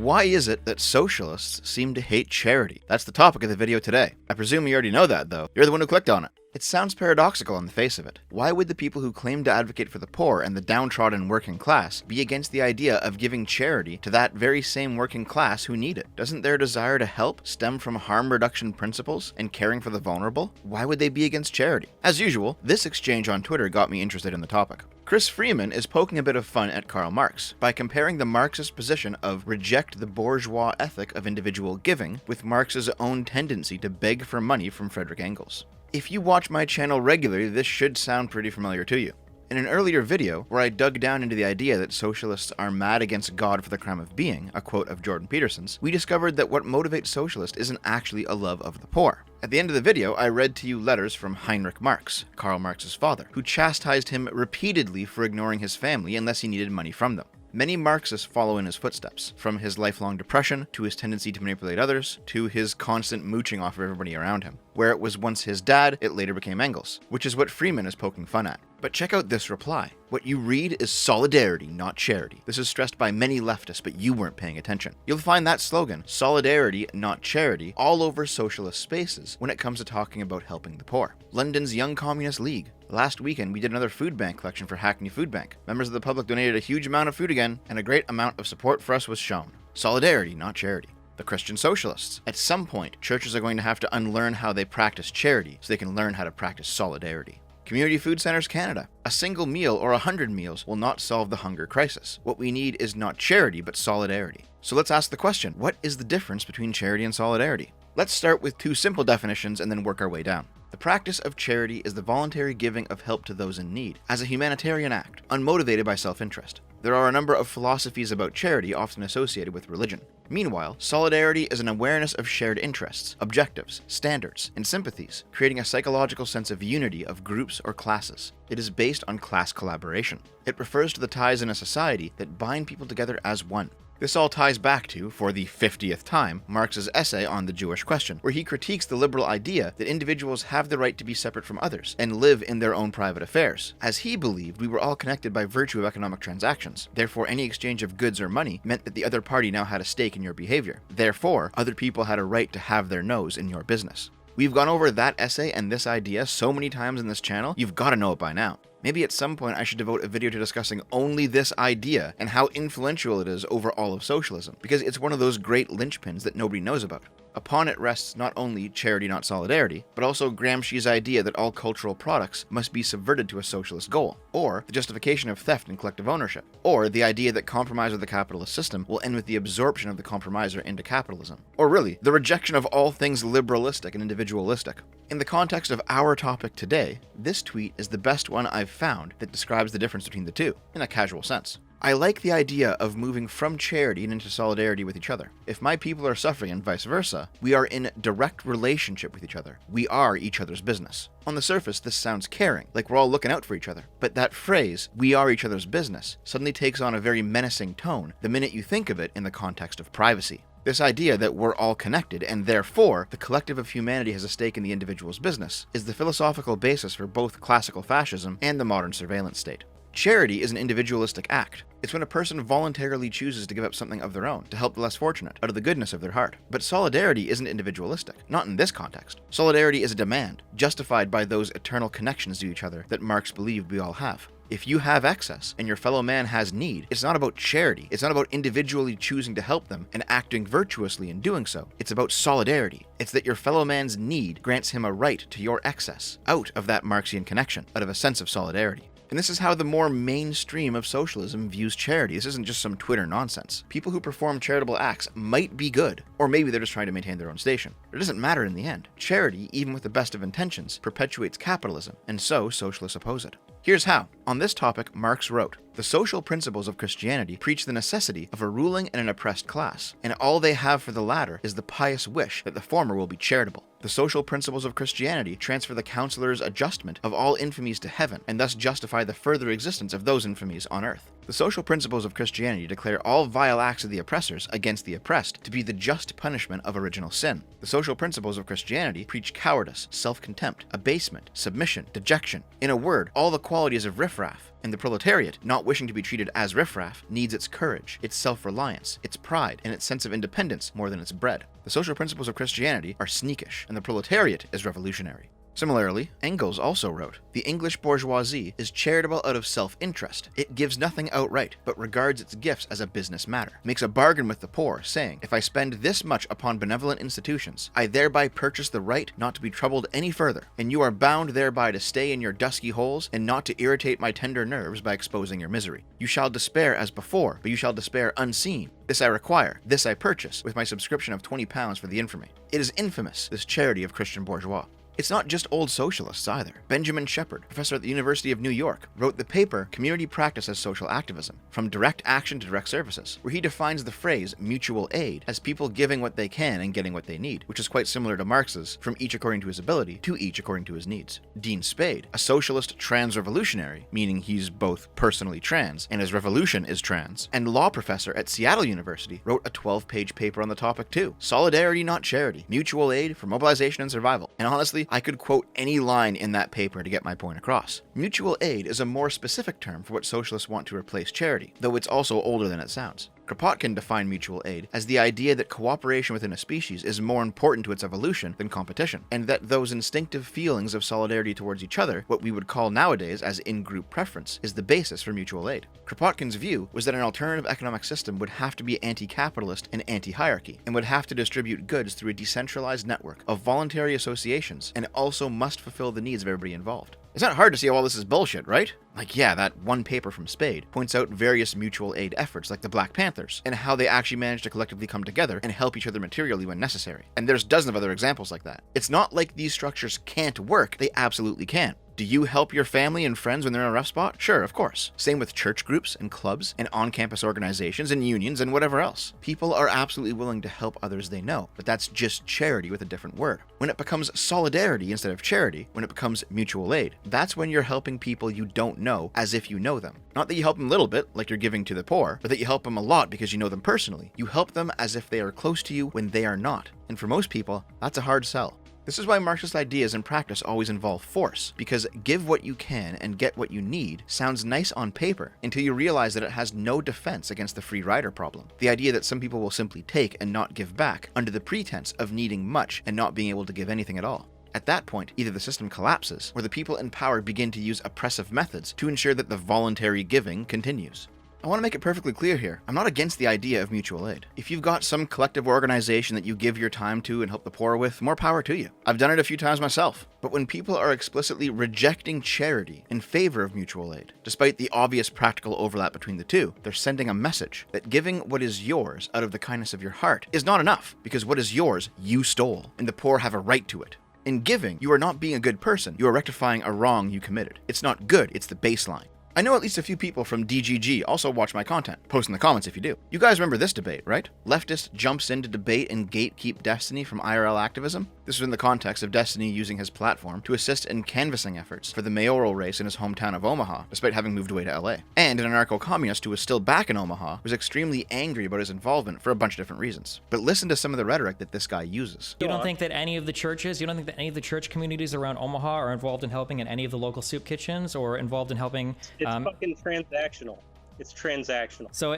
Why is it that socialists seem to hate charity? That's the topic of the video today. I presume you already know that, though. You're the one who clicked on it. It sounds paradoxical on the face of it. Why would the people who claim to advocate for the poor and the downtrodden working class be against the idea of giving charity to that very same working class who need it? Doesn't their desire to help stem from harm reduction principles and caring for the vulnerable? Why would they be against charity? As usual, this exchange on Twitter got me interested in the topic. Chris Freeman is poking a bit of fun at Karl Marx by comparing the Marxist position of reject the bourgeois ethic of individual giving with Marx's own tendency to beg for money from Friedrich Engels. If you watch my channel regularly, this should sound pretty familiar to you. In an earlier video, where I dug down into the idea that socialists are mad against God for the crime of being, a quote of Jordan Peterson's, we discovered that what motivates socialists isn't actually a love of the poor. At the end of the video, I read to you letters from Heinrich Marx, Karl Marx's father, who chastised him repeatedly for ignoring his family unless he needed money from them. Many Marxists follow in his footsteps, from his lifelong depression, to his tendency to manipulate others, to his constant mooching off of everybody around him. Where it was once his dad, it later became Engels, which is what Freeman is poking fun at. But check out this reply. What you read is solidarity, not charity. This is stressed by many leftists, but you weren't paying attention. You'll find that slogan, solidarity, not charity, all over socialist spaces when it comes to talking about helping the poor. London's Young Communist League. Last weekend, we did another food bank collection for Hackney Food Bank. Members of the public donated a huge amount of food again, and a great amount of support for us was shown. Solidarity, not charity. The Christian Socialists. At some point, churches are going to have to unlearn how they practice charity so they can learn how to practice solidarity. Community Food Centers Canada. A single meal or 100 meals will not solve the hunger crisis. What we need is not charity, but solidarity. So let's ask the question, what is the difference between charity and solidarity? Let's start with two simple definitions and then work our way down. The practice of charity is the voluntary giving of help to those in need, as a humanitarian act, unmotivated by self-interest. There are a number of philosophies about charity often associated with religion. Meanwhile, solidarity is an awareness of shared interests, objectives, standards, and sympathies, creating a psychological sense of unity of groups or classes. It is based on class collaboration. It refers to the ties in a society that bind people together as one. This all ties back to, for the 50th time, Marx's essay on the Jewish question, where he critiques the liberal idea that individuals have the right to be separate from others and live in their own private affairs, as he believed we were all connected by virtue of economic transactions. Therefore, any exchange of goods or money meant that the other party now had a stake in your behavior. Therefore, other people had a right to have their nose in your business. We've gone over that essay and this idea so many times in this channel, you've got to know it by now. Maybe at some point I should devote a video to discussing only this idea and how influential it is over all of socialism, because it's one of those great linchpins that nobody knows about. Upon it rests not only charity not solidarity, but also Gramsci's idea that all cultural products must be subverted to a socialist goal, or the justification of theft and collective ownership, or the idea that compromise with the capitalist system will end with the absorption of the compromiser into capitalism, or really, the rejection of all things liberalistic and individualistic. In the context of our topic today, this tweet is the best one I've found that describes the difference between the two, in a casual sense. I like the idea of moving from charity and into solidarity with each other. If my people are suffering and vice versa, we are in direct relationship with each other. We are each other's business. On the surface, this sounds caring, like we're all looking out for each other. But that phrase, we are each other's business, suddenly takes on a very menacing tone the minute you think of it in the context of privacy. This idea that we're all connected, and therefore the collective of humanity has a stake in the individual's business, is the philosophical basis for both classical fascism and the modern surveillance state. Charity is an individualistic act. It's when a person voluntarily chooses to give up something of their own to help the less fortunate, out of the goodness of their heart. But solidarity isn't individualistic, not in this context. Solidarity is a demand, justified by those eternal connections to each other that Marx believed we all have. If you have excess and your fellow man has need, it's not about charity. It's not about individually choosing to help them and acting virtuously in doing so. It's about solidarity. It's that your fellow man's need grants him a right to your excess, out of that Marxian connection, out of a sense of solidarity. And this is how the more mainstream of socialism views charity. This isn't just some Twitter nonsense. People who perform charitable acts might be good, or maybe they're just trying to maintain their own station. It doesn't matter in the end. Charity, even with the best of intentions, perpetuates capitalism, and so socialists oppose it. Here's how. On this topic, Marx wrote, "The social principles of Christianity preach the necessity of a ruling and an oppressed class, and all they have for the latter is the pious wish that the former will be charitable. The social principles of Christianity transfer the counselor's adjustment of all infamies to heaven, and thus justify the further existence of those infamies on earth. The social principles of Christianity declare all vile acts of the oppressors against the oppressed to be the just punishment of original sin. The social principles of Christianity preach cowardice, self-contempt, abasement, submission, dejection. In a word, all the qualities of riffraff. And the proletariat, not wishing to be treated as riffraff, needs its courage, its self-reliance, its pride, and its sense of independence more than its bread. The social principles of Christianity are sneakish, and the proletariat is revolutionary. Similarly, Engels also wrote, "The English bourgeoisie is charitable out of self-interest. It gives nothing outright, but regards its gifts as a business matter, makes a bargain with the poor, saying, if I spend this much upon benevolent institutions, I thereby purchase the right not to be troubled any further, and you are bound thereby to stay in your dusky holes, and not to irritate my tender nerves by exposing your misery. You shall despair as before, but you shall despair unseen. This I require, this I purchase, with my subscription of £20 for the infamy." It is infamous, this charity of Christian bourgeois. It's not just old socialists either. Benjamin Shepard, professor at the University of New York, wrote the paper Community Practice as Social Activism, From Direct Action to Direct Services, where he defines the phrase mutual aid as people giving what they can and getting what they need, which is quite similar to Marx's from each according to his ability to each according to his needs. Dean Spade, a socialist trans-revolutionary, meaning he's both personally trans and his revolution is trans, and law professor at Seattle University, wrote a 12-page paper on the topic too. Solidarity, not charity. Mutual aid for mobilization and survival. And honestly, I could quote any line in that paper to get my point across. Mutual aid is a more specific term for what socialists want to replace charity, though it's also older than it sounds. Kropotkin defined mutual aid as the idea that cooperation within a species is more important to its evolution than competition, and that those instinctive feelings of solidarity towards each other, what we would call nowadays as in-group preference, is the basis for mutual aid. Kropotkin's view was that an alternative economic system would have to be anti-capitalist and anti-hierarchy, and would have to distribute goods through a decentralized network of voluntary associations, and also must fulfill the needs of everybody involved. It's not hard to see how all this is bullshit, right? Like, yeah, that one paper from Spade points out various mutual aid efforts like the Black Panthers, and how they actually manage to collectively come together and help each other materially when necessary. And there's dozens of other examples like that. It's not like these structures can't work, they absolutely can. Do you help your family and friends when they're in a rough spot? Sure, of course. Same with church groups and clubs and on-campus organizations and unions and whatever else. People are absolutely willing to help others they know, but that's just charity with a different word. When it becomes solidarity instead of charity, when it becomes mutual aid, that's when you're helping people you don't know as if you know them. Not that you help them a little bit, like you're giving to the poor, but that you help them a lot because you know them personally. You help them as if they are close to you when they are not. And for most people, that's a hard sell. This is why Marxist ideas in practice always involve force, because give what you can and get what you need sounds nice on paper until you realize that it has no defense against the free rider problem. The idea that some people will simply take and not give back under the pretense of needing much and not being able to give anything at all. At that point, either the system collapses or the people in power begin to use oppressive methods to ensure that the voluntary giving continues. I want to make it perfectly clear here, I'm not against the idea of mutual aid. If you've got some collective organization that you give your time to and help the poor with, more power to you. I've done it a few times myself. But when people are explicitly rejecting charity in favor of mutual aid, despite the obvious practical overlap between the two, they're sending a message that giving what is yours out of the kindness of your heart is not enough, because what is yours, you stole, and the poor have a right to it. In giving, you are not being a good person, you are rectifying a wrong you committed. It's not good, it's the baseline. I know at least a few people from DGG also watch my content. Post in the comments if you do. You guys remember this debate, right? Leftist jumps in to debate and gatekeep Destiny from IRL activism. This was in the context of Destiny using his platform to assist in canvassing efforts for the mayoral race in his hometown of Omaha, despite having moved away to LA. And an anarcho-communist who was still back in Omaha was extremely angry about his involvement for a bunch of different reasons. But listen to some of the rhetoric that this guy uses. You don't think that any of the churches, you don't think that any of the church communities around Omaha are involved in helping in any of the local soup kitchens or involved in helping? It's fucking transactional. It's transactional. So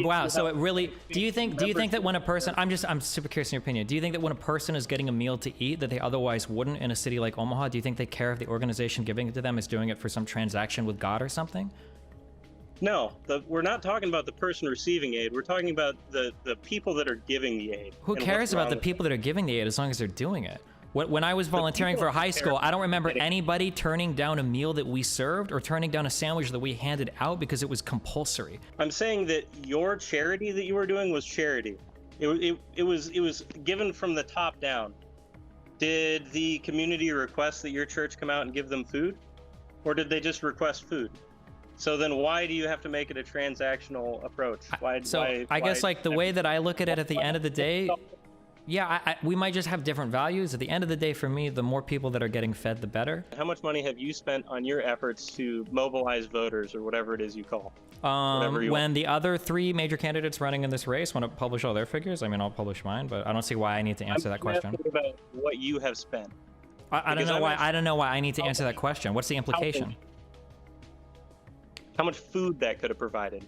wow. So it really. Do you think that when a person, I'm super curious in your opinion. Do you think that when a person is getting a meal to eat that they otherwise wouldn't in a city like Omaha, do you think they care if the organization giving it to them is doing it for some transaction with God or something? No, we're not talking about the person receiving aid. We're talking about the people that are giving the aid. Who cares about the people that are giving the aid as long as they're doing it? When I was volunteering for high school, I don't remember anybody turning down a meal that we served or turning down a sandwich that we handed out because it was compulsory. I'm saying that your charity that you were doing was charity. It was given from the top down. Did the community request that your church come out and give them food? Or did they just request food? So then why do you have to make it a transactional approach? I guess like the way that I look at it at the end of the day, Yeah, we might just have different values. At the end of the day, for me, the more people that are getting fed, the better. How much money have you spent on your efforts to mobilize voters, or whatever it is you call? Whatever you When want. the other three major candidates running in this race want to publish all their figures, I mean, I'll publish mine, but I don't see why I need to answer that question. I'm asking about what you have spent. I don't know why. I don't know why I need to answer that question. What's the implication? How much food that could have provided?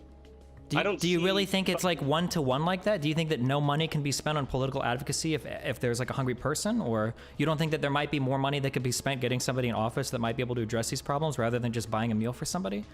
Do you really think it's like one-to-one like that? Do you think that no money can be spent on political advocacy if there's like a hungry person? Or you don't think that there might be more money that could be spent getting somebody in office that might be able to address these problems rather than just buying a meal for somebody?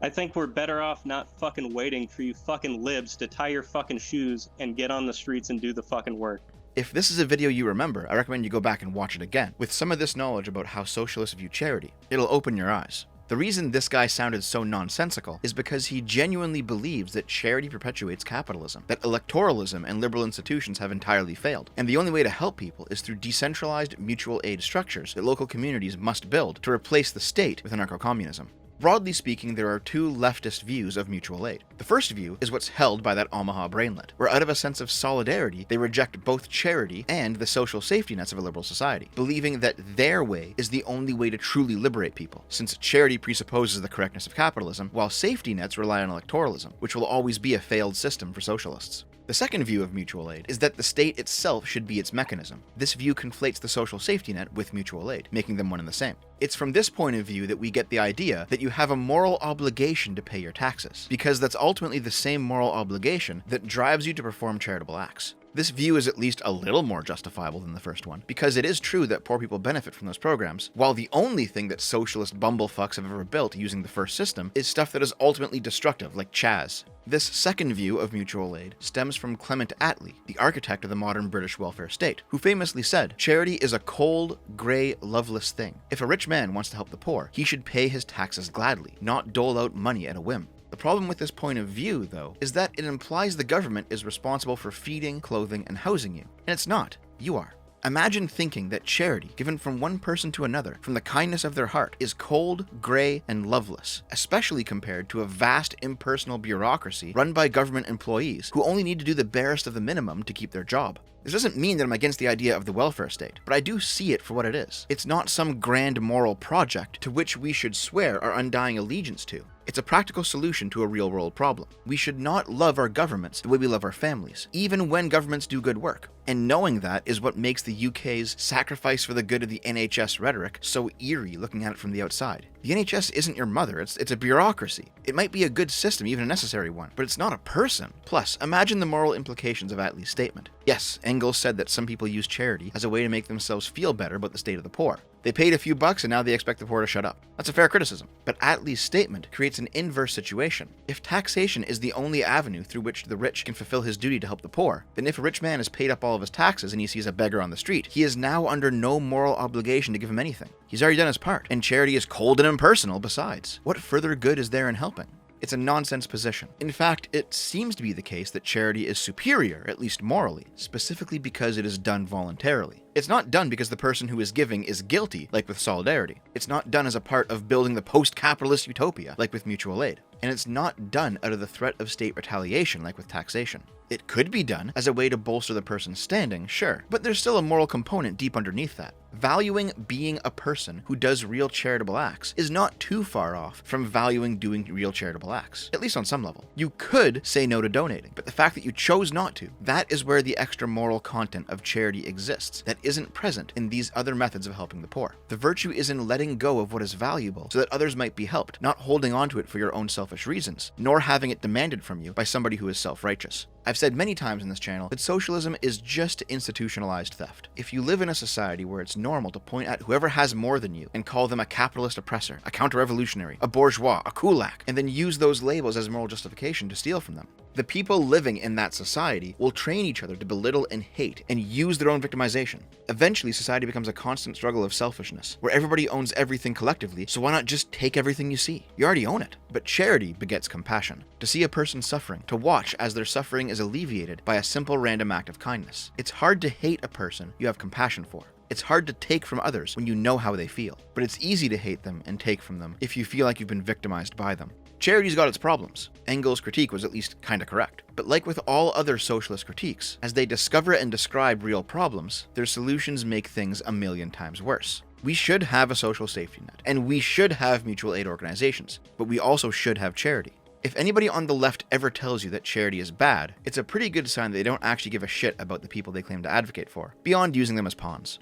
I think we're better off not fucking waiting for you fucking libs to tie your fucking shoes and get on the streets and do the fucking work. If this is a video you remember, I recommend you go back and watch it again. With some of this knowledge about how socialists view charity, it'll open your eyes. The reason this guy sounded so nonsensical is because he genuinely believes that charity perpetuates capitalism, that electoralism and liberal institutions have entirely failed, and the only way to help people is through decentralized mutual aid structures that local communities must build to replace the state with anarcho-communism. Broadly speaking, there are two leftist views of mutual aid. The first view is what's held by that Omaha brainlet, where out of a sense of solidarity, they reject both charity and the social safety nets of a liberal society, believing that their way is the only way to truly liberate people, since charity presupposes the correctness of capitalism, while safety nets rely on electoralism, which will always be a failed system for socialists. The second view of mutual aid is that the state itself should be its mechanism. This view conflates the social safety net with mutual aid, making them one and the same. It's from this point of view that we get the idea that you have a moral obligation to pay your taxes, because that's ultimately the same moral obligation that drives you to perform charitable acts. This view is at least a little more justifiable than the first one, because it is true that poor people benefit from those programs, while the only thing that socialist bumblefucks have ever built using the first system is stuff that is ultimately destructive, like Chaz. This second view of mutual aid stems from Clement Attlee, the architect of the modern British welfare state, who famously said, "Charity is a cold, grey, loveless thing. If a rich man wants to help the poor, he should pay his taxes gladly, not dole out money at a whim." The problem with this point of view, though, is that it implies the government is responsible for feeding, clothing, and housing you. And it's not. You are. Imagine thinking that charity, given from one person to another, from the kindness of their heart, is cold, grey, and loveless, especially compared to a vast impersonal bureaucracy run by government employees who only need to do the barest of the minimum to keep their job. This doesn't mean that I'm against the idea of the welfare state, but I do see it for what it is. It's not some grand moral project to which we should swear our undying allegiance to. It's a practical solution to a real-world problem. We should not love our governments the way we love our families, even when governments do good work. And knowing that is what makes the UK's sacrifice for the good of the NHS rhetoric so eerie looking at it from the outside. The NHS isn't your mother, it's a bureaucracy. It might be a good system, even a necessary one, but it's not a person. Plus, imagine the moral implications of Attlee's statement. Yes, Engels said that some people use charity as a way to make themselves feel better about the state of the poor. They paid a few bucks and now they expect the poor to shut up. That's a fair criticism. But Attlee's statement creates an inverse situation. If taxation is the only avenue through which the rich can fulfill his duty to help the poor, then if a rich man has paid up all of his taxes and he sees a beggar on the street, he is now under no moral obligation to give him anything. He's already done his part, and charity is cold and impersonal besides. What further good is there in helping? It's a nonsense position. In fact, it seems to be the case that charity is superior, at least morally, specifically because it is done voluntarily. It's not done because the person who is giving is guilty, like with solidarity. It's not done as a part of building the post-capitalist utopia, like with mutual aid. And it's not done out of the threat of state retaliation, like with taxation. It could be done as a way to bolster the person's standing, sure, but there's still a moral component deep underneath that. Valuing being a person who does real charitable acts is not too far off from valuing doing real charitable acts, at least on some level. You could say no to donating, but the fact that you chose not to, that is where the extra moral content of charity exists that isn't present in these other methods of helping the poor. The virtue is in letting go of what is valuable so that others might be helped, not holding on to it for your own selfish reasons, nor having it demanded from you by somebody who is self-righteous. I've said many times in this channel that socialism is just institutionalized theft. If you live in a society where it's normal to point at whoever has more than you and call them a capitalist oppressor, a counter-revolutionary, a bourgeois, a kulak, and then use those labels as moral justification to steal from them, the people living in that society will train each other to belittle and hate and use their own victimization. Eventually, society becomes a constant struggle of selfishness, where everybody owns everything collectively, so why not just take everything you see? You already own it. But charity begets compassion. To see a person suffering, to watch as their suffering is alleviated by a simple random act of kindness. It's hard to hate a person you have compassion for. It's hard to take from others when you know how they feel. But it's easy to hate them and take from them if you feel like you've been victimized by them. Charity's got its problems. Engels' critique was at least kinda correct. But like with all other socialist critiques, as they discover and describe real problems, their solutions make things a million times worse. We should have a social safety net, and we should have mutual aid organizations, but we also should have charity. If anybody on the left ever tells you that charity is bad, it's a pretty good sign that they don't actually give a shit about the people they claim to advocate for, beyond using them as pawns.